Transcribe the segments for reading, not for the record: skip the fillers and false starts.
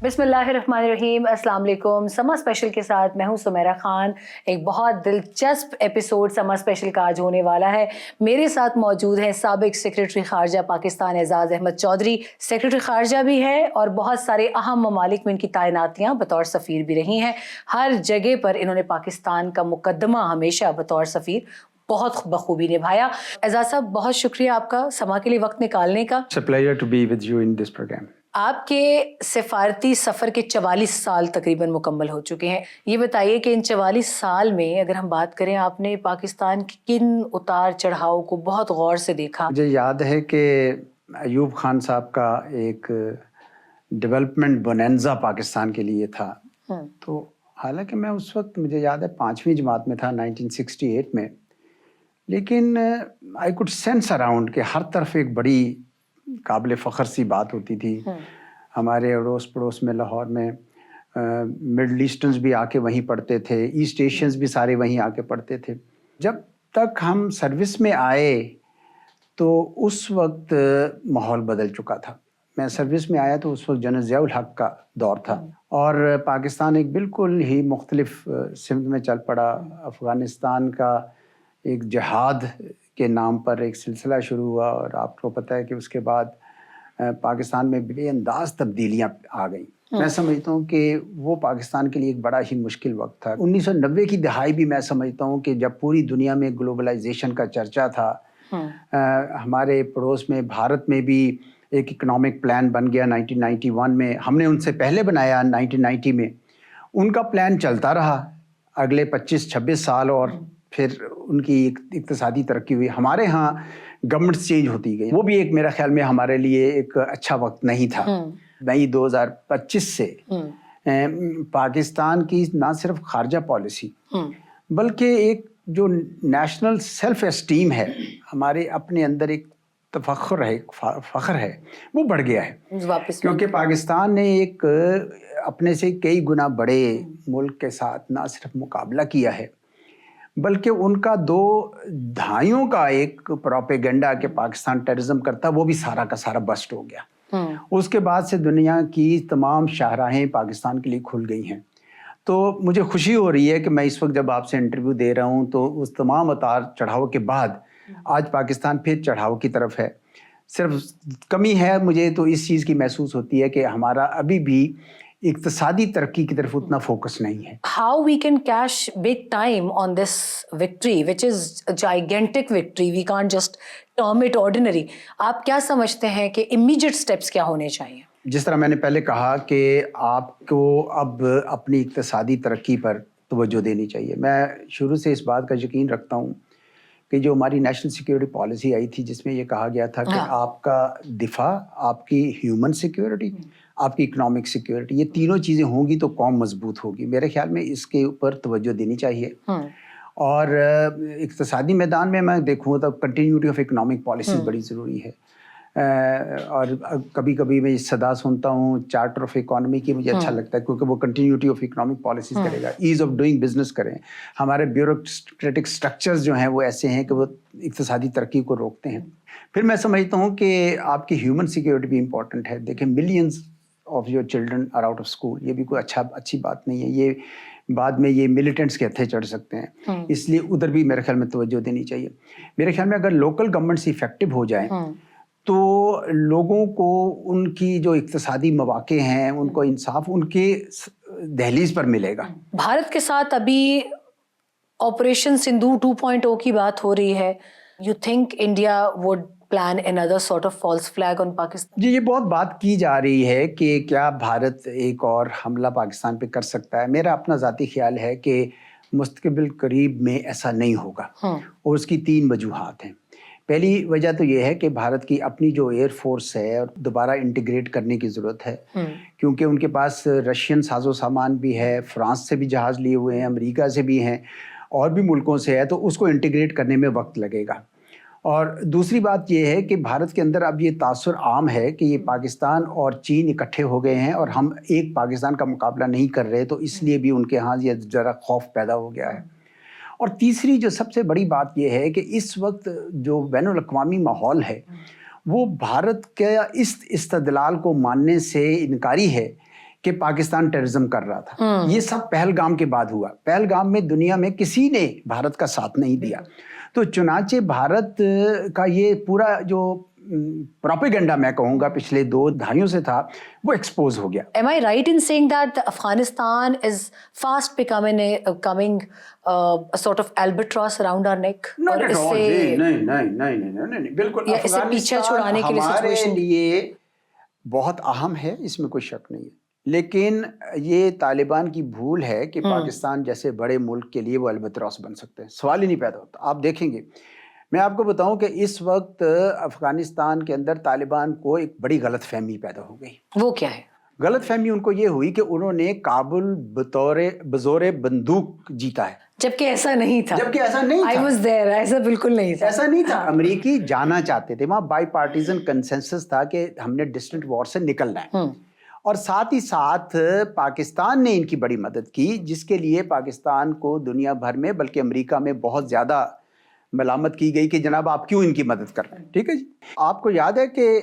بسم اللہ الرحمن الرحیم. السلام علیکم. سمر اسپیشل کے ساتھ میں ہوں سمیرہ خان. ایک بہت دلچسپ ایپیسوڈ سمر اسپیشل کا آج ہونے والا ہے. میرے ساتھ موجود ہیں سابق سیکرٹری خارجہ پاکستان اعزاز احمد چودھری. سیکرٹری خارجہ بھی ہے اور بہت سارے اہم ممالک میں ان کی تعیناتیاں بطور سفیر بھی رہی ہیں. ہر جگہ پر انہوں نے پاکستان کا مقدمہ ہمیشہ بطور سفیر بہت بخوبی نبھایا. اعزاز صاحب بہت شکریہ آپ کا سما کے لیے وقت نکالنے کا. It's a pleasure to be with you in this program. آپ کے سفارتی سفر کے 44 سال تقریباً مکمل ہو چکے ہیں. یہ بتائیے کہ ان 44 سال میں اگر ہم بات کریں آپ نے پاکستان کی کن اتار چڑھاؤ کو بہت غور سے دیکھا؟ مجھے یاد ہے کہ ایوب خان صاحب کا ایک ڈیولپمنٹ بونینزا پاکستان کے لیے تھا. تو حالانکہ میں اس وقت مجھے یاد ہے 5ویں جماعت میں تھا 1968 میں، لیکن آئی کوڈ سینس اراؤنڈ کہ ہر طرف ایک بڑی قابل فخر سی بات ہوتی تھی. ہمارے اڑوس پڑوس میں لاہور میں مڈل ایسٹرنز بھی آ کے وہیں پڑھتے تھے، ایسٹ ایشینز بھی سارے وہیں آ کے پڑھتے تھے. جب تک ہم سروس میں آئے تو اس وقت ماحول بدل چکا تھا. میں سروس میں آیا تو اس وقت جنرل ضیاء الحق کا دور تھا اور پاکستان ایک بالکل ہی مختلف سمت میں چل پڑا. افغانستان کا ایک جہاد کے نام پر ایک سلسلہ شروع ہوا اور آپ کو پتہ ہے کہ اس کے بعد پاکستان میں بے انداز تبدیلیاں آ گئیں. میں سمجھتا ہوں کہ وہ پاکستان کے لیے ایک بڑا ہی مشکل وقت تھا. 1990 کی دہائی بھی میں سمجھتا ہوں کہ جب پوری دنیا میں گلوبلائزیشن کا چرچا تھا، ہمارے پڑوس میں بھارت میں بھی ایک اکنامک پلان بن گیا 1991 میں. ہم نے ان سے پہلے بنایا 1990 میں. ان کا پلان چلتا رہا اگلے 25-26 سال اور پھر ان کی اقتصادی ترقی ہوئی. ہمارے ہاں گورنمنٹس چینج ہوتی گئی. وہ بھی ایک میرا خیال میں ہمارے لیے ایک اچھا وقت نہیں تھا. مئی 2025 سے پاکستان کی نہ صرف خارجہ پالیسی بلکہ ایک جو نیشنل سیلف اسٹیم ہے، ہمارے اپنے اندر ایک تفخر ہے، فخر ہے، وہ بڑھ گیا ہے. کیونکہ پاکستان نے ایک اپنے سے کئی گنا بڑے ملک کے ساتھ نہ صرف مقابلہ کیا ہے بلکہ ان کا 2 دہائیوں کا ایک پروپیگنڈا کہ پاکستان ٹیررزم کرتا، وہ بھی سارا کا سارا بسٹ ہو گیا. اس کے بعد سے دنیا کی تمام شاہراہیں پاکستان کے لیے کھل گئی ہیں. تو مجھے خوشی ہو رہی ہے کہ میں اس وقت جب آپ سے انٹرویو دے رہا ہوں تو اس تمام اتار چڑھاؤ کے بعد آج پاکستان پھر چڑھاؤ کی طرف ہے. صرف کمی ہے مجھے تو اس چیز کی محسوس ہوتی ہے کہ ہمارا ابھی بھی اقتصادی ترقی کی طرف اتنا فوکس نہیں ہے. How we can cash big time on this victory, which is a gigantic victory. We can't just term it ordinary. آپ کیا سمجھتے ہیں کہ immediate steps کیا ہونے چاہیے؟ جس طرح میں نے پہلے کہا کہ آپ کو اب اپنی اقتصادی ترقی پر توجہ دینی چاہیے. میں شروع سے اس بات کا یقین رکھتا ہوں کہ جو ہماری نیشنل سیکیورٹی پالیسی آئی تھی جس میں یہ کہا گیا تھا کہ آپ کا دفاع، آپ کی ہیومن سیکیورٹی، آپ کی اکنامک سیکیورٹی، یہ تینوں چیزیں ہوں گی تو قوم مضبوط ہوگی. میرے خیال میں اس کے اوپر توجہ دینی چاہیے. اور اقتصادی میدان میں دیکھوں تو کنٹینیوٹی آف اکنامک پالیسیز بڑی ضروری ہے. اور کبھی کبھی میں صدا سنتا ہوں چارٹر آف اکانومی کی، مجھے اچھا لگتا ہے کیونکہ وہ کنٹینیوٹی آف اکنامک پالیسیز کرے گا. ایز آف ڈوئنگ بزنس کریں. ہمارے بیوروکریٹک سٹرکچرز جو ہیں وہ ایسے ہیں کہ وہ اقتصادی ترقی کو روکتے ہیں. پھر میں سمجھتا ہوں کہ آپ کی ہیومن سیکیورٹی بھی امپورٹنٹ ہے. دیکھیں millions of your children are out of school, یہ بھی کوئی اچھی بات نہیں ہے. یہ بعد میں یہ ملیٹنٹس کے ہتھے چڑھ سکتے ہیں، اس لیے ادھر بھی میرے خیال میں توجہ دینی چاہیے. میرے خیال میں اگر لوکل گورنمنٹس ایفیکٹو ہو جائیں تو لوگوں کو ان کی جو اقتصادی مواقع ہیں ان کو انصاف ان کے دہلیز پر ملے گا. بھارت کے ساتھ ابھی آپریشن سندھو 2.0 کی بات ہو رہی ہے. You think India would plan another sort of false flag on Pakistan؟ جی، یہ بہت بات کی جا رہی ہے کہ کیا بھارت ایک اور حملہ پاکستان پہ کر سکتا ہے. میرا اپنا ذاتی خیال ہے کہ مستقبل قریب میں ایسا نہیں ہوگا اور اس کی 3 وجوہات ہیں. پہلی وجہ تو یہ ہے کہ بھارت کی اپنی جو ایئر فورس ہے اور دوبارہ انٹیگریٹ کرنے کی ضرورت ہے کیونکہ ان کے پاس رشین ساز و سامان بھی ہے، فرانس سے بھی جہاز لیے ہوئے ہیں، امریکہ سے بھی ہیں اور بھی ملکوں سے ہے، تو اس کو انٹیگریٹ کرنے میں وقت لگے گا. اور دوسری بات یہ ہے کہ بھارت کے اندر اب یہ تاثر عام ہے کہ یہ پاکستان اور چین اکٹھے ہو گئے ہیں اور ہم ایک پاکستان کا مقابلہ نہیں کر رہے، تو اس لیے بھی ان کے ہاں یہ ذرا خوف پیدا ہو گیا ہے. اور تیسری جو سب سے بڑی بات یہ ہے کہ اس وقت جو بین الاقوامی ماحول ہے وہ بھارت کے اس استدلال کو ماننے سے انکاری ہے کہ پاکستان ٹیررزم کر رہا تھا. یہ سب پہلگام کے بعد ہوا. پہلگام میں دنیا میں کسی نے بھارت کا ساتھ نہیں دیا. تو چنانچہ بھارت کا یہ پورا جو پروپیگنڈا میں کہوں گا پچھلے 2 دہائیوں سے تھا وہ ایکسپوز ہو گیا. Am I right in saying that Afghanistan is fast becoming a sort of albatross around our neck? Not at all. نہیں بالکل. افغانستان ہمارے لیے بہت اہم ہے, اس میں کوئی شک نہیں ہے, لیکن یہ طالبان کی بھول ہے کہ پاکستان جیسے بڑے ملک کے لیے وہ البتراس بن سکتے ہیں. سوال ہی نہیں پیدا ہوتا. آپ دیکھیں گے, میں آپ کو بتاؤں کہ اس وقت افغانستان کے اندر طالبان کو ایک بڑی غلط فہمی پیدا ہو گئی. وہ کیا ہے؟ غلط فہمی ان کو یہ ہوئی کہ انہوں نے کابل بزور بندوق جیتا ہے, جبکہ ایسا نہیں تھا. جبکہ ایسا نہیں تھا. I was there. ایسا بالکل نہیں تھا. ایسا نہیں تھا. امریکی جانا چاہتے تھے وہاں. بائی پارٹیزن کنسنسس تھا کہ ہم نے ڈسٹنٹ وار سے نکلنا ہے, اور ساتھ ہی ساتھ پاکستان نے ان کی بڑی مدد کی, جس کے لیے پاکستان کو دنیا بھر میں بلکہ امریکہ میں بہت زیادہ ملامت کی گئی کہ جناب آپ کیوں ان کی مدد کر رہے ہیں. ٹھیک ہے جی. آپ کو یاد ہے کہ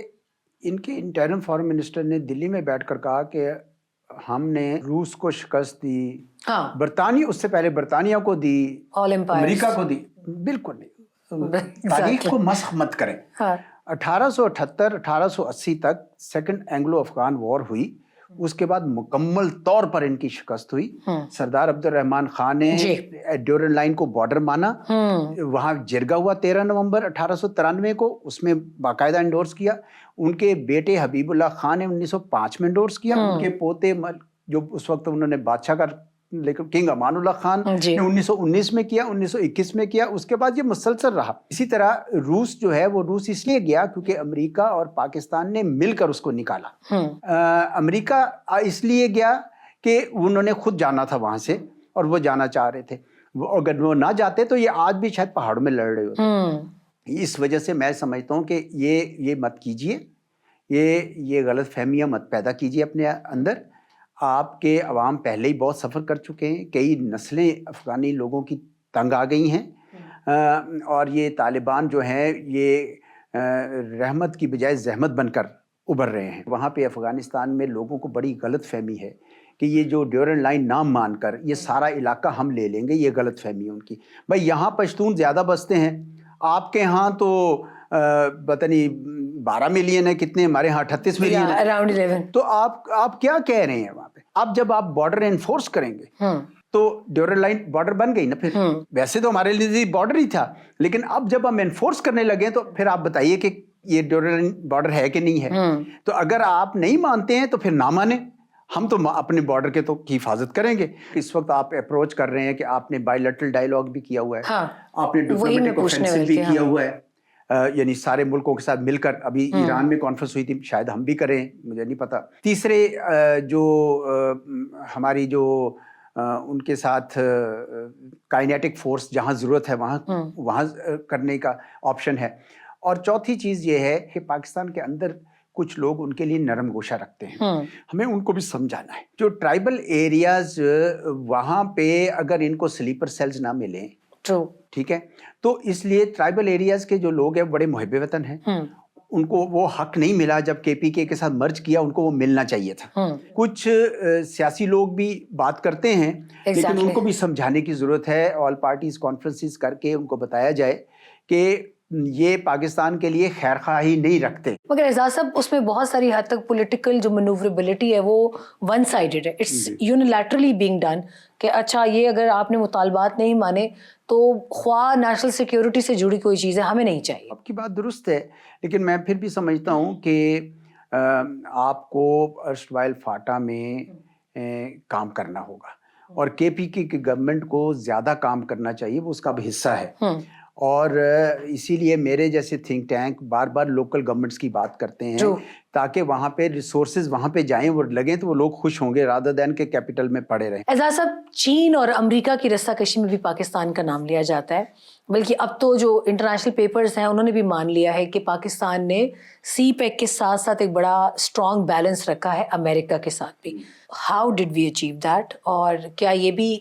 ان کے انٹرم فارن منسٹر نے دلی میں بیٹھ کر کہا کہ ہم نے روس کو شکست دی, برطانیہ اس سے پہلے برطانیہ کو دی, امریکہ کو دی. بالکل نہیں. تاریخ کو مسخ مت کریں. 1878 1880 تک سیکنڈ اینگلو افغان وار ہوئی, اس کے بعد مکمل طور پر ان کی شکست ہوئی. سردار عبد الرحمان خان نے ڈیورنڈ لائن کو بارڈر مانا, وہاں جرگا ہوا 13 نومبر 1893 کو, اس میں باقاعدہ انڈورس کیا. ان کے بیٹے حبیب اللہ خان نے 1905 میں انڈورس کیا. ان کے پوتے جو اس وقت انہوں نے بادشاہ کا لیکن کنگ امان اللہ خان نے 1919 میں کیا, 1921 میں کیا. اس کے بعد یہ مسلسل رہا. اسی طرح روس جو ہے وہ روس اس لیے گیا کیونکہ امریکہ اور پاکستان نے مل کر اس کو نکالا. امریکہ اس لیے گیا کہ انہوں نے خود جانا تھا وہاں سے, اور وہ جانا چاہ رہے تھے. اگر وہ نہ جاتے تو یہ آج بھی شاید پہاڑوں میں لڑ رہے ہوتے. اس وجہ سے میں سمجھتا ہوں کہ یہ مت کیجیے, یہ غلط فہمیاں مت پیدا کیجیے اپنے اندر. آپ کے عوام پہلے ہی بہت سفر کر چکے ہیں, کئی نسلیں افغانی لوگوں کی تنگ آ گئی ہیں, اور یہ طالبان جو ہیں یہ رحمت کی بجائے زحمت بن کر ابھر رہے ہیں. وہاں پہ افغانستان میں لوگوں کو بڑی غلط فہمی ہے کہ یہ جو ڈیورنڈ لائن نام مان کر یہ سارا علاقہ ہم لے لیں گے. یہ غلط فہمی ہے ان کی. بھائی یہاں پشتون زیادہ بستے ہیں, آپ کے ہاں تو پتہ نہیں 12 ملین ہے, کتنے, ہمارے ہاں 38 ملین ہے, اراؤنڈ 11. تو آپ کیا کہہ رہے ہیں وہاں پہ؟ اب جب آپ بارڈر انفورس کریں گے تو ڈیورنڈ لائن بارڈر بن گئی نا. پھر ویسے تو ہمارے لیے بارڈر ہی تھا, لیکن اب جب ہم انفورس کرنے لگے تو پھر آپ بتائیے کہ یہ ڈیورنڈ بارڈر ہے کہ نہیں ہے. تو اگر آپ نہیں مانتے ہیں تو پھر نہ مانیں, ہم تو اپنے بارڈر کے تو کی حفاظت کریں گے. اس وقت آپ اپروچ کر رہے ہیں کہ آپ نے بائی لیٹرل ڈائیلاگ بھی کیا ہوا ہے, آپ نے ڈپلومیٹک آفینسو بھی کیا ہوا ہے, یعنی سارے ملکوں کے ساتھ مل کر. ابھی ایران میں کانفرنس ہوئی تھی, شاید ہم بھی کریں, مجھے نہیں پتا. تیسرے جو ہماری جو ان کے ساتھ کائنیٹک فورس جہاں ضرورت ہے وہاں کرنے کا آپشن ہے. اور چوتھی چیز یہ ہے کہ پاکستان کے اندر کچھ لوگ ان کے لیے نرم گوشہ رکھتے ہیں, ہمیں ان کو بھی سمجھانا ہے. جو ٹرائبل ایریاز وہاں پہ اگر ان کو سلیپر سیلز نہ ملیں, ٹھیک ہے, تو اس لیے ٹرائبل ایریاز کے جو لوگ ہیں بڑے محب وطن ہیں, ان کو وہ حق نہیں ملا جب KPK کے ساتھ مرج کیا, ان کو وہ ملنا چاہیے تھا. کچھ سیاسی لوگ بھی بات کرتے ہیں, لیکن ان کو بھی سمجھانے کی ضرورت ہے. آل پارٹیز کانفرنسز کر کے ان کو بتایا جائے کہ یہ پاکستان کے لیے خیر خواہی نہیں رکھتے. مگر اعزاز صاحب اس میں بہت ساری حد تک پولیٹیکل جو منووربلٹی ہے وہ ون سائیڈڈ ہے. اٹس یونیلیٹرلی بینگ ڈن کہ اچھا یہ اگر آپ نے مطالبات نہیں مانے تو خواہ نیشنل سیکیورٹی سے جڑی کوئی چیز ہے ہمیں نہیں چاہیے. آپ کی بات درست ہے, لیکن میں پھر بھی سمجھتا ہوں کہ آپ کو ارسٹوائل فاٹا میں کام کرنا ہوگا, اور KPK کی گورنمنٹ کو زیادہ کام کرنا چاہیے, وہ اس کا بھی حصہ ہے. اور اسی لیے میرے جیسے تھنک ٹینک بار بار لوکل گورنمنٹس کی بات کرتے ہیں تاکہ وہاں پہ ریسورسز وہاں پہ جائیں, وہ لگیں تو وہ لوگ خوش ہوں گے رادر دین کے کیپٹل میں پڑے رہیں. اعزاز صاحب, چین اور امریکہ کی رسہ کشی میں بھی پاکستان کا نام لیا جاتا ہے, بلکہ اب تو جو انٹرنیشنل پیپرز ہیں انہوں نے بھی مان لیا ہے کہ پاکستان نے CPEC کے ساتھ ساتھ ایک بڑا اسٹرانگ بیلنس رکھا ہے امریکہ کے ساتھ بھی. How did we achieve that, اور کیا یہ بھی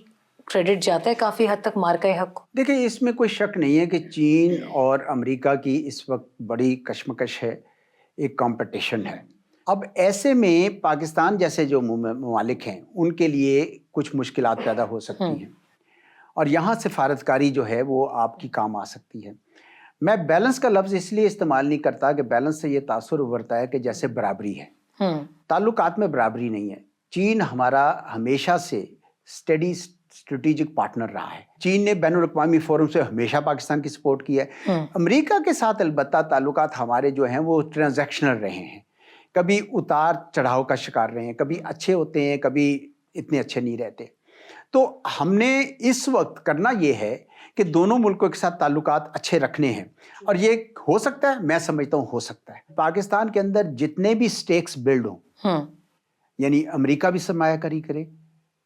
کریڈٹ جاتا ہے کافی حد تک مارکہ حق؟ دیکھیں اس میں کوئی شک نہیں ہے کہ چین اور امریکہ کی اس وقت بڑی کشمکش ہے, ایک کمپٹیشن ہے. اب ایسے میں پاکستان جیسے جو ممالک ہیں ان کے لیے کچھ مشکلات پیدا ہو سکتی ہیں اور یہاں سفارتکاری جو ہے وہ آپ کی کام آ سکتی ہے. میں بیلنس کا لفظ اس لیے استعمال نہیں کرتا کہ بیلنس سے یہ تاثر ابھرتا ہے کہ جیسے برابری ہے. تعلقات میں برابری نہیں ہے. چین ہمارا ہمیشہ سے اسٹریٹجک پارٹنر رہا ہے. چین نے بین الاقوامی فورم سے ہمیشہ پاکستان کی سپورٹ کی ہے. امریکہ کے ساتھ البتہ تعلقات ہمارے جو ہیں وہ ٹرانزیکشنل رہے ہیں. کبھی اتار چڑھاؤ کا شکار رہے ہیں, کبھی اچھے ہوتے ہیں, کبھی اتنے اچھے نہیں رہتے. تو ہم نے اس وقت کرنا یہ ہے کہ دونوں ملکوں کے ساتھ تعلقات اچھے رکھنے ہیں, اور یہ ہو سکتا ہے, میں سمجھتا ہوں ہو سکتا ہے. پاکستان کے اندر جتنے بھی سٹیکس بلڈ ہوں, یعنی امریکہ بھی سرمایہ کاری کرے,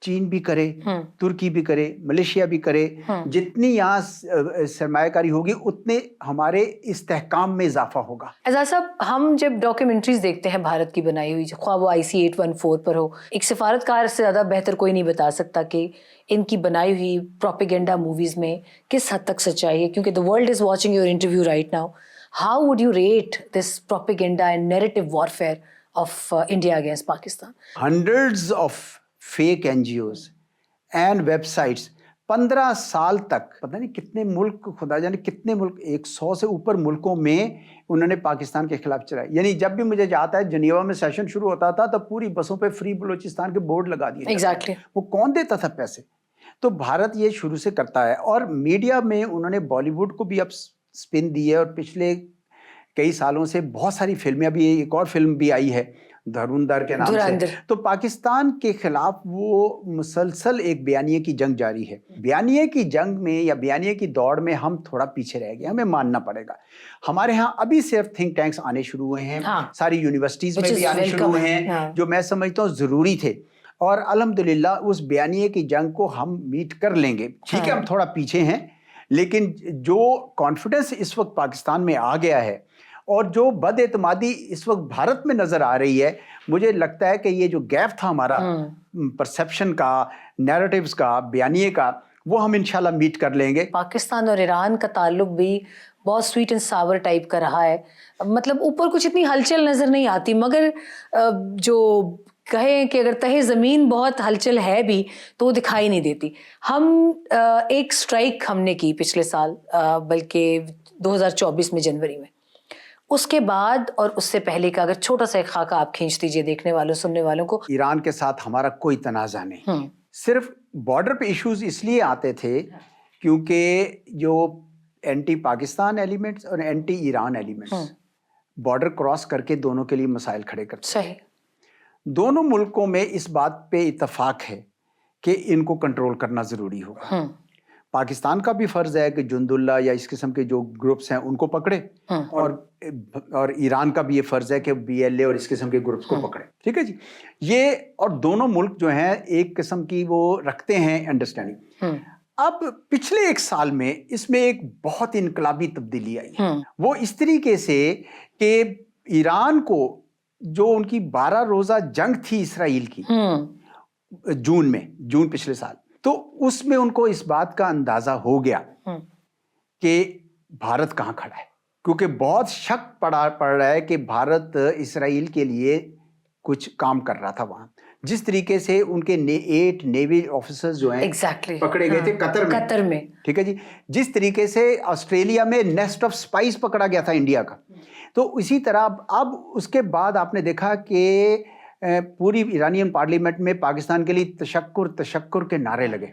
چین بھی کرے, ترکی بھی کرے, ملیشیا بھی کرے, جتنی یہاں سرمایہ کاری ہوگی اتنے ہمارے استحکام میں اضافہ ہوگا. اعزاز صاحب, ہم جب ڈاکیومنٹریز دیکھتے ہیں بھارت کی بنائی ہوئی, خواہ وہ IC-814 پر ہو, ایک سفارتکار سے زیادہ بہتر کوئی نہیں بتا سکتا کہ ان کی بنائی ہوئی پروپیگنڈا موویز میں کس حد تک سچائی ہے, کیونکہ the world is watching your interview right now. How would you rate this propaganda and narrative warfare of India against Pakistan? Hundreds of fake NGOs and websites 15 سال تک پتہ نہیں کتنے ملک, خدا جانے کتنے ملک, 100 سے اوپر ملکوں میں انہوں نے پاکستان کے خلاف چلائی. یعنی جب بھی مجھے جاتا ہے جنیوا میں سیشن شروع ہوتا تھا تو پوری بسوں پہ فری بلوچستان کے بورڈ لگا دیے. Exactly. وہ کون دیتا تھا پیسے؟ تو بھارت یہ شروع سے کرتا ہے, اور میڈیا میں انہوں نے بالی ووڈ کو بھی اب سپن دی ہے, اور پچھلے کئی سالوں سے بہت ساری فلمیں, ابھی ایک اور فلم بھی آئی ہے دھرندر کے نام سے. تو پاکستان کے خلاف وہ مسلسل ایک بیانیے کی جنگ جاری ہے. بیانیے کی جنگ میں یا بیانیے کی دوڑ میں ہم تھوڑا پیچھے رہ گئے, ہمیں ماننا پڑے گا. ہمارے ہاں ابھی صرف تھنک ٹینکس آنے شروع ہوئے ہیں, ساری یونیورسٹیز میں بھی آنے شروع ہوئے ہیں, جو میں سمجھتا ہوں ضروری تھے, اور الحمدللہ اس بیانیے کی جنگ کو ہم میٹ کر لیں گے. ٹھیک ہے, ہم تھوڑا پیچھے ہیں, لیکن جو کانفیڈنس اس وقت پاکستان میں آ گیا ہے اور جو بد اعتمادی اس وقت بھارت میں نظر آ رہی ہے, مجھے لگتا ہے کہ یہ جو گیپ تھا ہمارا پرسیپشن کا, نیریٹیوز کا, بیانیے کا, وہ ہم انشاءاللہ میٹ کر لیں گے. پاکستان اور ایران کا تعلق بھی بہت سویٹ اینڈ ساور ٹائپ کا رہا ہے. مطلب اوپر کچھ اتنی ہلچل نظر نہیں آتی, مگر جو کہیں کہ اگر تہے زمین بہت ہلچل ہے بھی تو وہ دکھائی نہیں دیتی. ہم ایک سٹرائک ہم نے کی پچھلے سال, بلکہ 2024 میں جنوری میں. اس کے بعد اور اس سے پہلے کا اگر چھوٹا سا ایک خاکہ آپ کھینچ دیجئے دیکھنے والوں سننے والوں کو. ایران کے ساتھ ہمارا کوئی تنازع نہیں, صرف بارڈر پہ ایشوز اس لیے آتے تھے کیونکہ جو اینٹی پاکستان ایلیمنٹس اور anti Iran elements border cross کر کے دونوں کے لیے مسائل کھڑے کرتے ہیں. صحیح. دونوں ملکوں میں اس بات پہ اتفاق ہے کہ ان کو کنٹرول کرنا ضروری ہوگا. پاکستان کا بھی فرض ہے کہ جند اللہ یا اس قسم کے جو گروپس ہیں ان کو پکڑے, اور ایران کا بھی یہ فرض ہے کہ BLA اور اس قسم کے گروپس کو پکڑے. ٹھیک ہے جی, یہ اور دونوں ملک جو ہیں ایک قسم کی وہ رکھتے ہیں انڈرسٹینڈنگ. اب پچھلے ایک سال میں اس میں ایک بہت انقلابی تبدیلی آئی, وہ اس طریقے سے کہ ایران کو جو ان کی 12 روزہ جنگ تھی اسرائیل کی جون پچھلے سال, تو اس میں ان کو اس بات کا اندازہ ہو گیا کہ بھارت کہاں کھڑا ہے, کیونکہ بہت شک پڑ رہا ہے کہ بھارت اسرائیل کے لیے کچھ کام کر رہا تھا وہاں. جس طریقے سے ان کے 8 نیوی آفیسرز جو ہیں پکڑے گئے تھے قطر میں. ٹھیک ہے جی, جس طریقے سے آسٹریلیا میں نیسٹ آف سپائز پکڑا گیا تھا انڈیا کا, تو اسی طرح اب اس کے بعد آپ نے دیکھا کہ پوری ایرانین پارلیمنٹ میں پاکستان کے لیے تشکر کے نعرے لگے.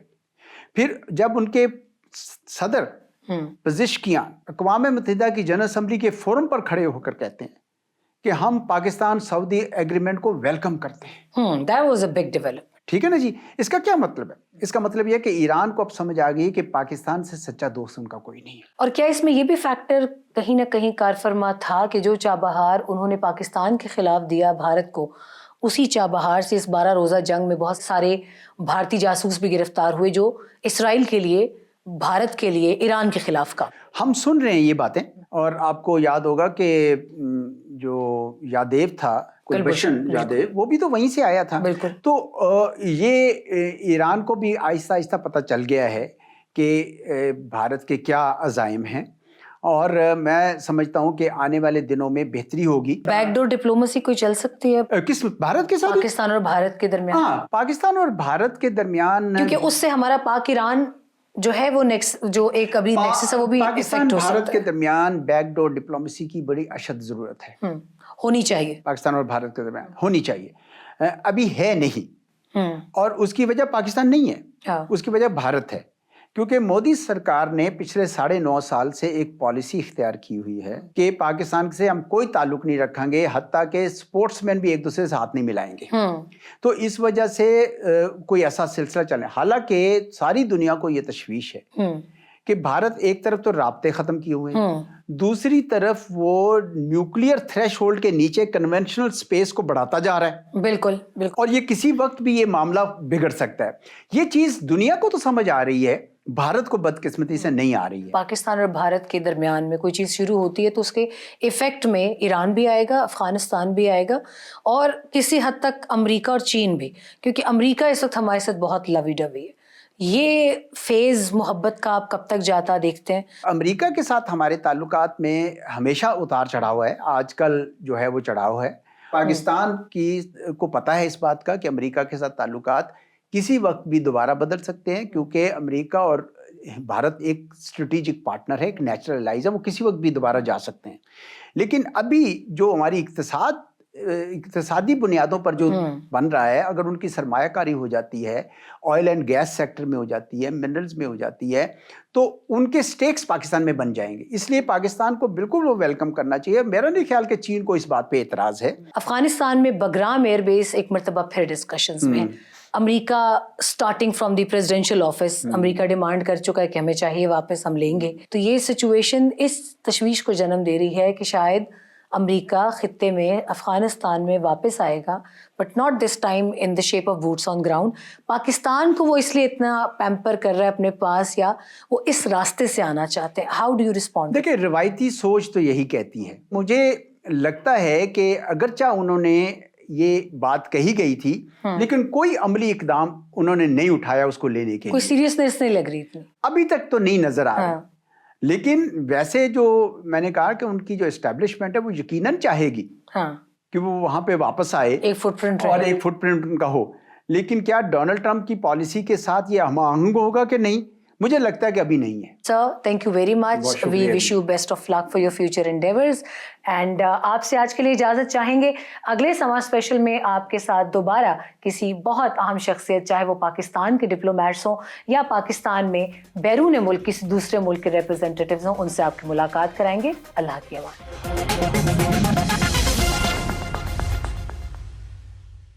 پھر جب ان کے صدر پزشکیان اقوام متحدہ کی جنرل اسمبلی کے فورم پر کھڑے ہو کر کہتے ہیں کہ ہم پاکستان سعودی ایگریمنٹ کو ویلکم کرتے ہیں. That was a big development. ٹھیک ہے نا جی. اس کا کیا مطلب ہے؟ اس کا مطلب یہ ہے کہ ایران کو اب سمجھ آ گئی کہ پاکستان سے سچا دوست ان کا کوئی نہیں ہے. اور کیا اس میں یہ بھی فیکٹر کہیں نہ کہیں کار فرما تھا کہ جو چابہار انہوں نے پاکستان کے خلاف دیا بھارت کو, اسی چابہار سے اس 12 روزہ جنگ میں بہت سارے بھارتی جاسوس بھی گرفتار ہوئے جو اسرائیل کے لیے, بھارت کے لیے, ایران کے خلاف کا. ہم سن رہے ہیں یہ باتیں, اور آپ کو یاد ہوگا کہ جو یادیو تھا, کلبھشن یادیو, وہ بھی تو وہیں سے آیا تھا. تو یہ ایران کو بھی آہستہ آہستہ پتہ چل گیا ہے کہ بھارت کے کیا عزائم ہیں, اور میں سمجھتا ہوں کہ آنے والے دنوں میں بہتری ہوگی. بیک ڈور ڈپلومیسی کوئی چل سکتی ہے کس بھارت کے ساتھ؟ پاکستان اور بھارت کے درمیان. ہاں پاکستان اور بھارت کے درمیان, کیونکہ اس سے ہمارا پاک ایران جو ہے وہ جو ایک ابھی نیکسس ہے وہ بھی پاکستان افیکٹ ہو بھارت سکتا کے ہے. درمیان بیک ڈور ڈپلومیسی کی بڑی اشد ضرورت ہے. ہونی چاہیے. پاکستان اور بھارت کے درمیان ہونی چاہیے, ابھی ہے نہیں. اور اس کی وجہ پاکستان نہیں ہے, اس کی وجہ بھارت ہے. کیونکہ مودی سرکار نے پچھلے 9.5 سال سے ایک پالیسی اختیار کی ہوئی ہے کہ پاکستان سے ہم کوئی تعلق نہیں رکھیں گے, حتیٰ کہ سپورٹس مین بھی ایک دوسرے سے ہاتھ نہیں ملائیں گے. تو اس وجہ سے کوئی ایسا سلسلہ چلے. حالانکہ ساری دنیا کو یہ تشویش ہے کہ بھارت ایک طرف تو رابطے ختم کیے ہوئے ہیں, دوسری طرف وہ نیوکلیئر تھریش ہولڈ کے نیچے کنونشنل سپیس کو بڑھاتا جا رہا ہے. بالکل بالکل. اور یہ کسی وقت بھی یہ معاملہ بگڑ سکتا ہے. یہ چیز دنیا کو تو سمجھ آ رہی ہے, بھارت کو بدقسمتی سے نہیں آ رہی ہے. پاکستان اور بھارت کے درمیان میں کوئی چیز شروع ہوتی ہے تو اس کے ایفیکٹ میں ایران بھی آئے گا, افغانستان بھی آئے گا, اور کسی حد تک امریکہ اور چین بھی, کیونکہ امریکہ اس وقت ہمارے ساتھ بہت لوی ڈوی ہے. یہ فیز محبت کا آپ کب تک جاتا دیکھتے ہیں؟ امریکہ کے ساتھ ہمارے تعلقات میں ہمیشہ اتار چڑھاؤ ہے, آج کل جو ہے وہ چڑھاؤ ہے. پاکستان کو پتہ ہے اس بات کا کہ امریکہ کے ساتھ تعلقات کسی وقت بھی دوبارہ بدل سکتے ہیں, کیونکہ امریکہ اور بھارت ایک اسٹریٹجک پارٹنر ہے, ایک نیچرل الائز ہے, وہ کسی وقت بھی دوبارہ جا سکتے ہیں. لیکن ابھی جو ہماری اقتصادی بنیادوں پر جو بن رہا ہے, اگر ان کی سرمایہ کاری ہو جاتی ہے, آئل اینڈ گیس سیکٹر میں ہو جاتی ہے, منرلز میں ہو جاتی ہے, تو ان کے سٹیکس پاکستان میں بن جائیں گے. اس لیے پاکستان کو بالکل وہ ویلکم کرنا چاہیے. میرا نہیں خیال کہ چین کو اس بات پہ اعتراض ہے. افغانستان میں بگرام ایئر بیس ایک مرتبہ پھر ڈسکشنز میں, America starting from the presidential office America demand کر چکا ہے کہ ہمیں چاہیے واپس, ہم لیں گے. تو یہ سچویشن اس تشویش کو جنم دے رہی ہے کہ شاید امریکہ خطے میں افغانستان میں واپس آئے گا, but not this time in the shape of boots on ground. Pakistan کو وہ اس لیے اتنا پیمپر کر رہا ہے اپنے پاس, یا وہ اس راستے سے آنا چاہتے ہیں؟ How do you respond? دیکھیں, روایتی سوچ تو یہی کہتی ہے. مجھے لگتا ہے کہ اگرچہ انہوں نے یہ بات کہی گئی تھی, لیکن کوئی عملی اقدام انہوں نے نہیں اٹھایا اس کو لینے کے لیے. کوئی سیریسنس نہیں لگ رہی تھی ابھی تک تو نہیں نظر آ رہا. لیکن ویسے جو میں نے کہا کہ ان کی جو اسٹیبلشمنٹ ہے وہ یقیناً چاہے گی کہ وہ وہاں پہ واپس آئے, ایک فٹ پرنٹ اور ایک فٹ پرنٹ ان کا ہو. لیکن کیا ڈونلڈ ٹرمپ کی پالیسی کے ساتھ یہ ہم آہنگ ہوگا کہ نہیں؟ مجھے لگتا ہے کہ ابھی نہیں ہے. Sir, thank you very much. We wish you best of luck for your future endeavours. And آپ سے آج کے لیے اجازت چاہیں گے. اگلے سما اسپیشل میں آپ کے ساتھ دوبارہ کسی بہت اہم شخصیت, چاہے وہ پاکستان کے ڈپلومیٹس ہوں یا پاکستان میں بیرون ملک کسی دوسرے ملک کے ریپرزینٹیٹیوز ہوں, ان سے آپ کی ملاقات کرائیں گے. اللہ کی امان.